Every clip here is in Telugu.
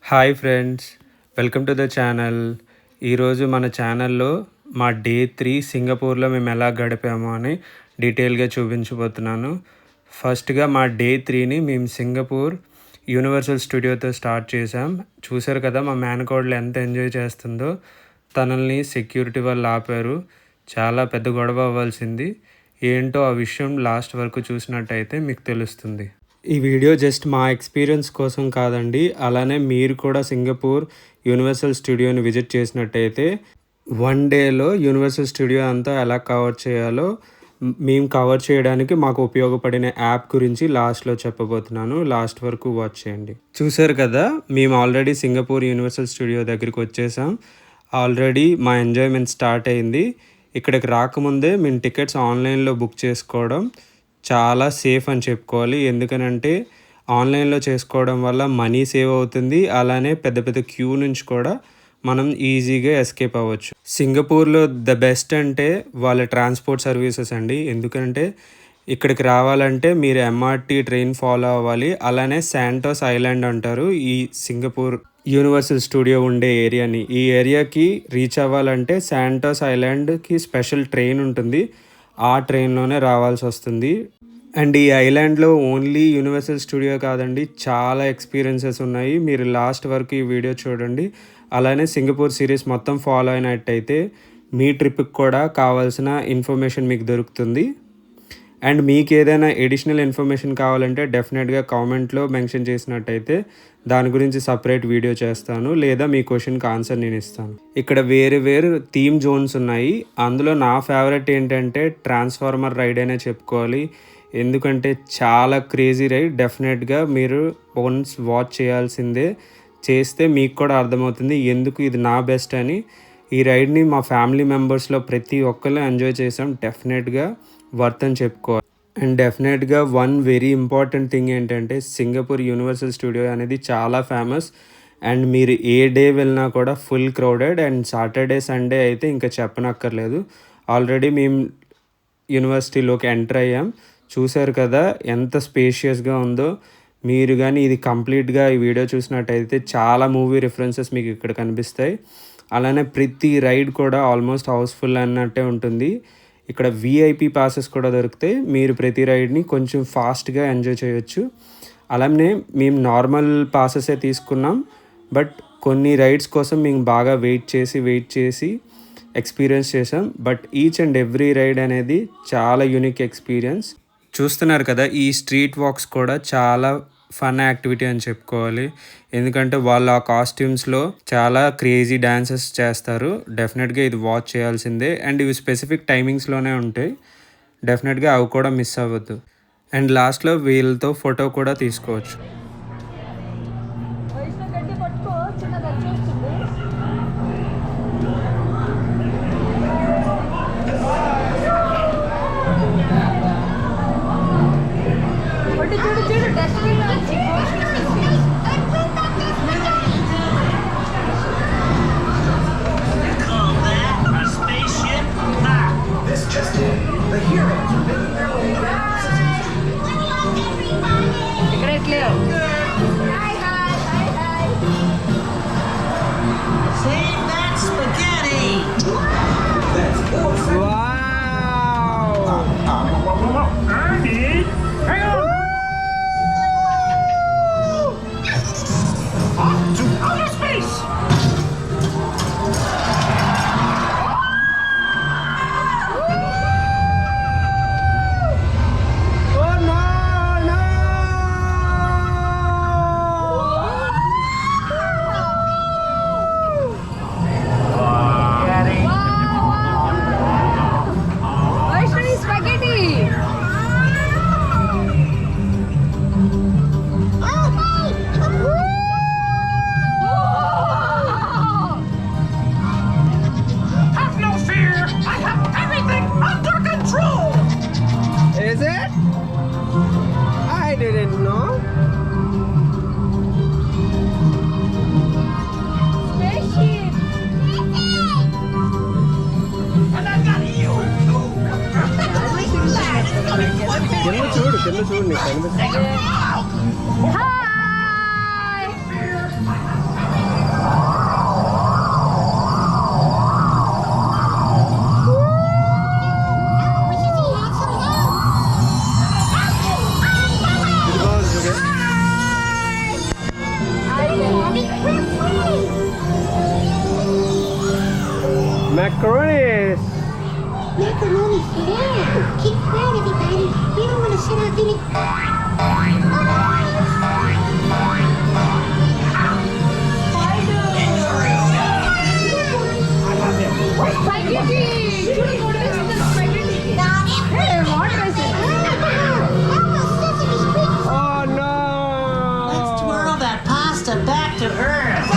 Hi friends, welcome to the channel. ఈరోజు మన ఛానల్లో మా డే 3 సింగపూర్లో మేము ఎలా గడిపామో అని డీటెయిల్గా చూపించబోతున్నాను. ఫస్ట్గా మా డే 3ని మేము సింగపూర్ యూనివర్సల్ స్టూడియోతో స్టార్ట్ చేసాం. చూసారు కదా మా మేనకోడలు ఎంత ఎంజాయ్ చేస్తుందో. తనల్ని సెక్యూరిటీ వాళ్ళు ఆపారు. చాలా పెద్ద గొడవ అవ్వాల్సింది. ఏంటో ఆ విషయం లాస్ట్ వరకు చూసినట్టయితే మీకు తెలుస్తుంది. ఈ వీడియో జస్ట్ మా ఎక్స్పీరియన్స్ కోసం కాదండి, అలానే మీరు కూడా సింగపూర్ యూనివర్సల్ స్టూడియోని విజిట్ చేసినట్టయితే వన్ డేలో యూనివర్సల్ స్టూడియో అంతా ఎలా కవర్ చేయాలో మేము కవర్ చేయడానికి మాకు ఉపయోగపడిన యాప్ గురించి లాస్ట్లో చెప్పబోతున్నాను. లాస్ట్ వరకు వాచ్ చేయండి. చూసారు కదా, మేము ఆల్రెడీ సింగపూర్ యూనివర్సల్ స్టూడియో దగ్గరికి వచ్చేసాం. ఆల్రెడీ మా ఎంజాయ్మెంట్ స్టార్ట్ అయింది. ఇక్కడికి రాకముందే మేము టికెట్స్ ఆన్లైన్లో బుక్ చేసుకోవడం చాలా సేఫ్ అని చెప్పుకోవాలి. ఎందుకనంటే ఆన్లైన్లో చేసుకోవడం వల్ల మనీ సేవ్ అవుతుంది, అలానే పెద్ద పెద్ద క్యూ నుంచి కూడా మనం ఈజీగా ఎస్కేప్ అవ్వచ్చు. సింగపూర్లో ద బెస్ట్ అంటే వాళ్ళ ట్రాన్స్పోర్ట్ సర్వీసెస్ అండి. ఎందుకంటే ఇక్కడికి రావాలంటే మీరు ఎంఆర్టీ ట్రైన్ ఫాలో అవ్వాలి. అలానే శాంటోస్ ఐలాండ్ అంటారు ఈ సింగపూర్ యూనివర్సల్ స్టూడియో ఉండే ఏరియాని. ఈ ఏరియాకి రీచ్ అవ్వాలంటే శాంటోస్ ఐలాండ్కి స్పెషల్ ట్రైన్ ఉంటుంది. ఆ ట్రైన్లోనే రావాల్సి వస్తుంది. అండ్ ఈ ఐలాండ్లో ఓన్లీ యూనివర్సల్ స్టూడియో కాదండి, చాలా ఎక్స్పీరియన్సెస్ ఉన్నాయి. మీరు లాస్ట్ వరకు ఈ వీడియో చూడండి. అలానే సింగపూర్ సిరీస్ మొత్తం ఫాలో అయినట్టయితే మీ ట్రిప్కి కూడా కావాల్సిన ఇన్ఫర్మేషన్ మీకు దొరుకుతుంది. అండ్ మీకు ఏదైనా ఎడిషనల్ ఇన్ఫర్మేషన్ కావాలంటే డెఫినెట్గా కామెంట్లో మెన్షన్ చేసినట్టయితే దాని గురించి సపరేట్ వీడియో చేస్తాను, లేదా మీ క్వశ్చన్కి ఆన్సర్ నేను ఇస్తాను. ఇక్కడ వేరు వేరు థీమ్ జోన్స్ ఉన్నాయి. అందులో నా ఫేవరెట్ ఏంటంటే ట్రాన్స్ఫార్మర్ రైడ్ అనే చెప్పుకోవాలి. ఎందుకంటే చాలా క్రేజీ రైడ్. డెఫినెట్గా మీరు వన్స్ వాచ్ చేయాల్సిందే. చేస్తే మీకు కూడా అర్థమవుతుంది ఎందుకు ఇది నా బెస్ట్ అని. ఈ రైడ్ని మా ఫ్యామిలీ మెంబర్స్లో ప్రతి ఒక్కరు ఎంజాయ్ చేసాం. డెఫినెట్గా వర్త్ అని చెప్పుకోవాలి. అండ్ డెఫినెట్గా వన్ వెరీ ఇంపార్టెంట్ థింగ్ ఏంటంటే సింగపూర్ యూనివర్సల్ స్టూడియో అనేది చాలా ఫేమస్. అండ్ మీరు ఏ డే వెళ్ళినా కూడా full crowded. And Saturday Sunday అయితే ఇంకా చెప్పనక్కర్లేదు. ఆల్రెడీ మేము యూనివర్సిటీలోకి ఎంటర్ అయ్యాం. చూశారు కదా ఎంత స్పేషియస్గా ఉందో. మీరు కానీ ఇది కంప్లీట్గా ఈ వీడియో చూసినట్టయితే చాలా మూవీ రిఫరెన్సెస్ మీకు ఇక్కడ కనిపిస్తాయి. అలానే ప్రతి రైడ్ కూడా ఆల్మోస్ట్ హౌస్ఫుల్ అన్నట్టే ఉంటుంది. ఇక్కడ విఐపి పాసెస్ కూడా దొరుకుతాయి. మీరు ప్రతి రైడ్ని కొంచెం ఫాస్ట్గా ఎంజాయ్ చేయొచ్చు. అలానే మేము నార్మల్ పాసెసే తీసుకున్నాం. బట్ కొన్ని రైడ్స్ కోసం మేము బాగా వెయిట్ చేసి ఎక్స్పీరియన్స్ చేసాం. But each and every ride అనేది చాలా యూనిక్ ఎక్స్పీరియన్స్. చూస్తున్నారు కదా, ఈ స్ట్రీట్ వాక్స్ కూడా చాలా ఫన్ యాక్టివిటీ అని చెప్పుకోవాలి. ఎందుకంటే వాళ్ళు ఆ కాస్ట్యూమ్స్లో చాలా క్రేజీ డ్యాన్సెస్ చేస్తారు. డెఫినెట్గా ఇది వాచ్ చేయాల్సిందే. అండ్ ఇవి స్పెసిఫిక్ టైమింగ్స్లోనే ఉంటాయి. డెఫినెట్గా అవి కూడా మిస్ అవ్వద్దు. అండ్ లాస్ట్లో వీళ్ళతో ఫోటో కూడా తీసుకోవచ్చు. కింద చూడు నీకు కనిపిస్తుంది. be fair. Keep quiet, everybody. We don't want to sit out any... Spaghetti! Judy, notice the spaghetti. Hey, what is it? Oh no! Let's twirl that pasta back to earth.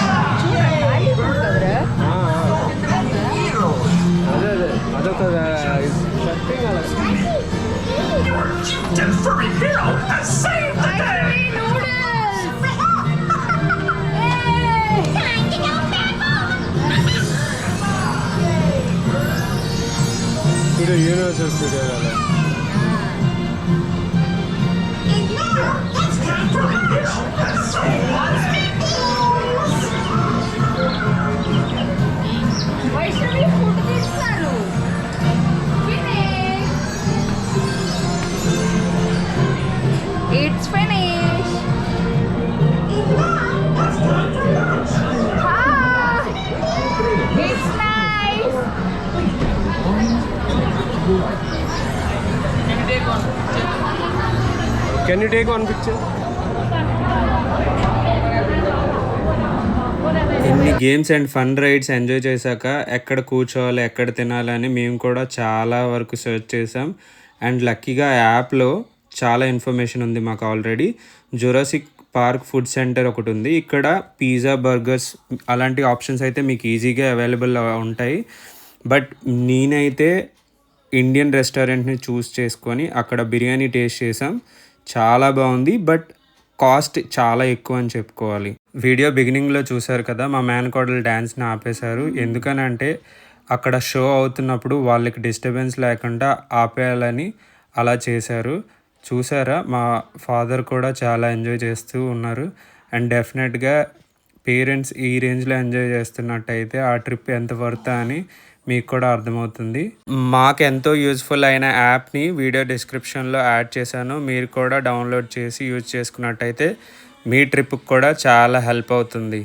అదొక setting అలా. Your cute and furry hero has saved the day! Studio, Universal Studio అలా. And now, let's time for Furry hero has saved Vaishnavi food తీస్తున్నారు. Finish. It's finished. Ah, it's nice. Can you take one picture? ఇన్ని games and fun rides enjoy చేశాక ఎక్కడ కూర్చోవాలి ఎక్కడ తినాలని మేము కూడా చాలా వరకు సెర్చ్ చేసాం. అండ్ లక్కీగా యాప్లో చాలా ఇన్ఫర్మేషన్ ఉంది మాకు already. Jurassic park food centre ఒకటి ఉంది. ఇక్కడ పిజ్జా, బర్గర్స్ అలాంటి ఆప్షన్స్ అయితే మీకు ఈజీగా అవైలబుల్ ఉంటాయి. బట్ నేనైతే ఇండియన్ రెస్టారెంట్ని చూస్ చేసుకొని అక్కడ బిర్యానీ టేస్ట్ చేసాం. చాలా బాగుంది, బట్ కాస్ట్ చాలా ఎక్కువ అని చెప్పుకోవాలి. వీడియో బిగినింగ్లో చూసారు కదా, మా మేనకోడలు డ్యాన్స్ని ఆపేశారు. ఎందుకనంటే అక్కడ షో అవుతున్నప్పుడు వాళ్ళకి డిస్టర్బెన్స్ లేకుండా ఆపేయాలని అలా చేశారు. చూసారా, మా ఫాదర్ కూడా చాలా ఎంజాయ్ చేస్తూ ఉన్నారు. అండ్ డెఫినెట్గా పేరెంట్స్ ఈ రేంజ్లో ఎంజాయ్ చేస్తున్నట్టయితే ఆ ట్రిప్ ఎంత వర్తా అని మీకు కూడా అర్థమవుతుంది. మాకు ఎంతో యూజ్ఫుల్ అయిన యాప్ని వీడియో డిస్క్రిప్షన్లో యాడ్ చేశాను. మీరు కూడా డౌన్లోడ్ చేసి యూజ్ చేసుకున్నట్టయితే మీ ట్రిప్కి కూడా చాలా హెల్ప్ అవుతుంది.